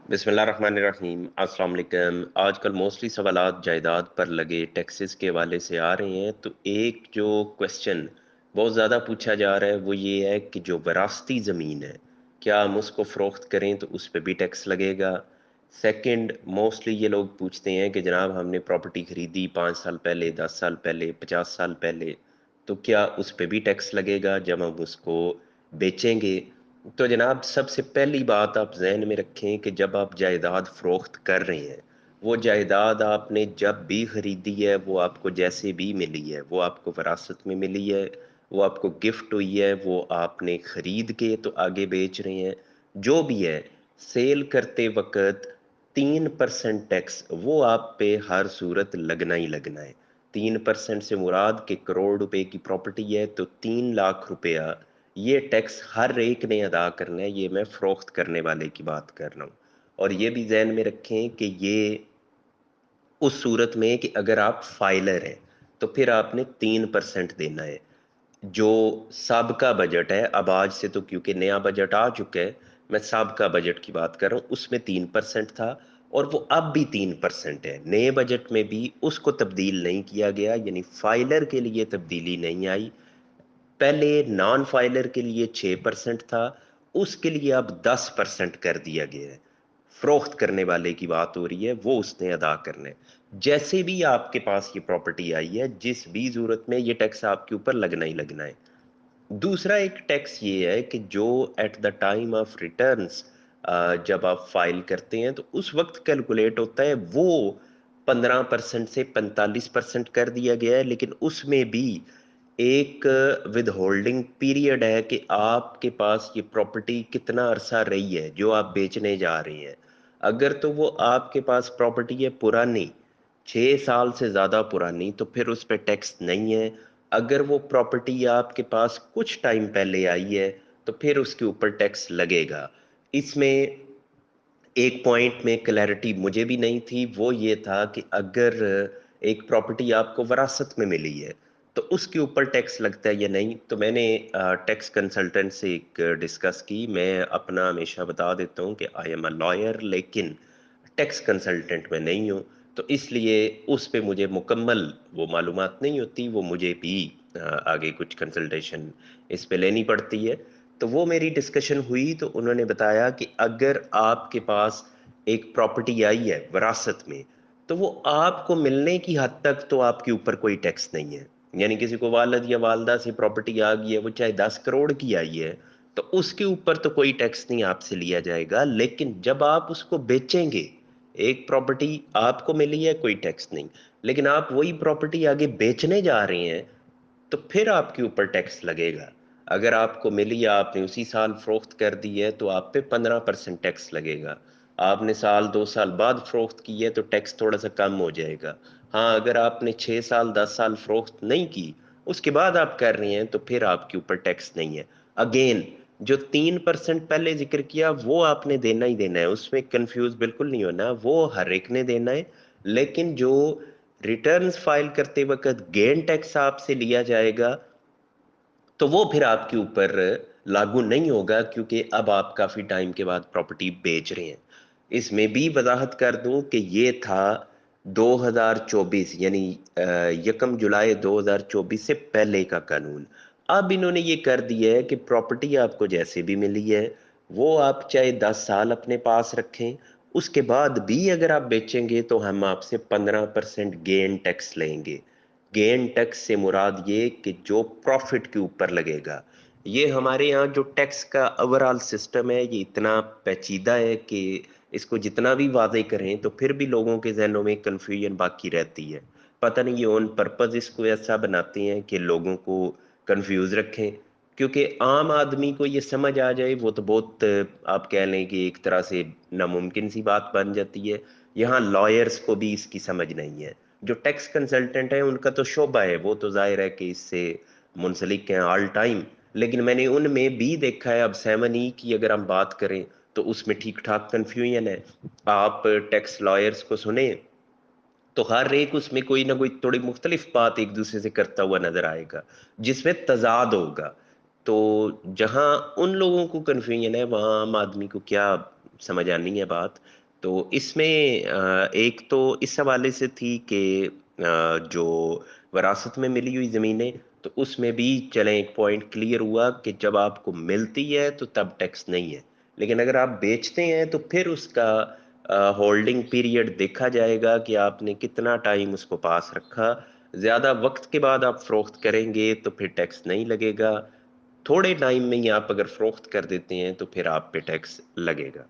बिस्मिल्लाहिर्रहमानिर्रहीम। अस्सलाम वालेकुम। आजकल मोस्टली सवालात जायदाद पर लगे टैक्सेस के हवाले से आ रहे हैं। तो एक जो क्वेश्चन बहुत ज़्यादा पूछा जा रहा है वो ये है कि जो वरासती ज़मीन है, क्या हम उसको फ़रोख्त करें तो उस पे भी टैक्स लगेगा। सेकंड, मोस्टली ये लोग पूछते हैं कि जनाब हमने प्रॉपर्टी ख़रीदी 5 साल पहले, 10 साल पहले, 50 साल पहले, तो क्या उस पे भी टैक्स लगेगा जब हम उसको बेचेंगे। तो जनाब सबसे पहली बात आप जहन में रखें कि जब आप जायदाद फ़रोख्त कर रहे हैं, वो जायदाद आपने जब भी ख़रीदी है, वो आपको जैसे भी मिली है, वो आपको विरासत में मिली है, वो आपको गिफ्ट हुई है, वो आपने ख़रीद के तो आगे बेच रहे हैं, जो भी है, सेल करते वक़्त 3% टैक्स वो आप पे हर सूरत लगना ही लगना है। 3% से मुराद के करोड़ रुपए की प्रॉपर्टी है तो 3 लाख रुपया ये टैक्स हर एक ने अदा करना है। ये मैं फ़रोख्त करने वाले की बात कर रहा हूँ। और ये भी ज़हन में रखें कि ये उस सूरत में कि अगर आप फाइलर हैं, तो फिर आपने 3% देना है। जो साबका बजट है, अब आज से तो क्योंकि नया बजट आ चुका है, मैं साबका बजट की बात कर रहा हूँ, उसमें 3% था और वो अब भी 3% है। नए बजट में भी उसको तब्दील नहीं किया गया, यानी फाइलर के लिए तब्दीली नहीं आई। पहले नॉन फाइलर के लिए 6% था, उसके लिए अब 10% कर दिया गया है। फरोख्त करने वाले की बात हो रही है, वो उसने अदा करना है। जैसे भी आपके पास ये प्रॉपर्टी आई है, जिस भी सूरत में ये टैक्स आपके ऊपर लगना ही लगना है। दूसरा एक टैक्स ये है कि जो at the time of returns जब आप फाइल करते हैं तो उस वक्त कैलकुलेट होता है, वो 15% से 45% कर दिया गया है, लेकिन उसमें भी एक विद होल्डिंग पीरियड है कि आपके पास ये प्रॉपर्टी कितना अरसा रही है जो आप बेचने जा रहे हैं। अगर तो वो आपके पास प्रॉपर्टी है पुरानी, 6 साल से ज़्यादा पुरानी, तो फिर उस पर टैक्स नहीं है। अगर वो प्रॉपर्टी आपके पास कुछ टाइम पहले आई है तो फिर उसके ऊपर टैक्स लगेगा। इसमें एक पॉइंट में क्लैरिटी मुझे भी नहीं थी, वो ये था कि अगर एक प्रॉपर्टी आपको वरासत में मिली है तो उसके ऊपर टैक्स लगता है या नहीं। तो मैंने टैक्स कंसल्टेंट से एक डिस्कस की। मैं अपना हमेशा बता देता हूँ कि आई एम अ लॉयर, लेकिन टैक्स कंसल्टेंट मैं नहीं हूँ। तो इसलिए उस पे मुझे मुकम्मल वो मालूमात नहीं होती, वो मुझे भी आगे कुछ कंसल्टेशन इस पे लेनी पड़ती है। तो वो मेरी डिस्कशन हुई तो उन्होंने बताया कि अगर आपके पास एक प्रॉपर्टी आई है विरासत में, तो वो आपको मिलने की हद तक तो आपके ऊपर कोई टैक्स नहीं है। यानी किसी को वालिद या वालदा से प्रॉपर्टी आ गई है, वो चाहे 10 करोड़ की आई है, तो उसके ऊपर तो कोई टैक्स नहीं आपसे लिया जाएगा। लेकिन जब आप उसको बेचेंगे, एक प्रॉपर्टी आपको मिली है, कोई टैक्स नहीं, लेकिन आप वही प्रॉपर्टी आगे बेचने जा रहे हैं तो फिर आपके ऊपर टैक्स लगेगा। अगर आपको मिली, आपने उसी साल फरोख्त कर दी है, तो आप पे 15% टैक्स लगेगा। आपने साल 2 साल बाद फरोख्त की है तो टैक्स थोड़ा सा कम हो जाएगा। हाँ, अगर आपने 6 साल 10 साल फरोख्त नहीं की, उसके बाद आप कर रहे हैं, तो फिर आपके ऊपर टैक्स नहीं है। अगेन, जो 3% पहले जिक्र किया वो आपने देना ही देना है, उसमें कंफ्यूज बिल्कुल नहीं होना, वो हर एक ने देना है। लेकिन जो रिटर्न्स फाइल करते वक्त गेन टैक्स आपसे लिया जाएगा, तो वो फिर आपके ऊपर लागू नहीं होगा, क्योंकि अब आप काफी टाइम के बाद प्रॉपर्टी बेच रहे हैं। इसमें भी वजाहत कर दूं कि ये था 2024, यानी 1 जुलाई 2024 से पहले का कानून। अब इन्होंने ये कर दिया है कि प्रॉपर्टी आपको जैसे भी मिली है, वो आप चाहे 10 साल अपने पास रखें, उसके बाद भी अगर आप बेचेंगे तो हम आपसे 15% गेन टैक्स लेंगे। गेन टैक्स से मुराद ये कि जो प्रॉफिट के ऊपर लगेगा। ये हमारे यहाँ जो टैक्स का ओवरऑल सिस्टम है, ये इतना पेचीदा है कि इसको जितना भी वादे करें तो फिर भी लोगों के जहनों में कंफ्यूजन बाकी रहती है। पता नहीं ये ऑन पर्पज इसको ऐसा बनाते हैं कि लोगों को कंफ्यूज रखें, क्योंकि आम आदमी को ये समझ आ जाए वो तो बहुत आप कह लें कि एक तरह से नामुमकिन सी बात बन जाती है। यहाँ लॉयर्स को भी इसकी समझ नहीं है। जो टैक्स कंसल्टेंट है उनका तो शोबा है, वो तो जाहिर है कि इससे मुंसलिक हैं ऑल टाइम। लेकिन मैंने उनमें भी देखा है, अब 7E की अगर हम बात करें तो उसमें ठीक ठाक कन्फ्यूजन है। आप टैक्स लॉयर्स को सुने तो हर एक उसमें कोई ना कोई थोड़ी मुख्तलिफ बात एक दूसरे से करता हुआ नजर आएगा, जिसमें तजाद होगा। तो जहां उन लोगों को कन्फ्यूजन है, वहां आम आदमी को क्या سمجھ آنی ہے بات؟ تو اس میں ایک تو اس حوالے سے تھی کہ جو وراثت میں ملی ہوئی زمینیں، تو اس میں بھی چلیں ایک پوائنٹ کلیئر ہوا کہ جب آپ کو ملتی ہے تو تب ٹیکس نہیں ہے، لیکن اگر آپ بیچتے ہیں تو پھر اس کا ہولڈنگ پیریڈ دیکھا جائے گا کہ آپ نے کتنا ٹائم اس کو پاس رکھا۔ زیادہ وقت کے بعد آپ فروخت کریں گے تو پھر ٹیکس نہیں لگے گا، تھوڑے ٹائم میں ہی آپ اگر فروخت کر دیتے ہیں تو پھر آپ پہ ٹیکس لگے گا۔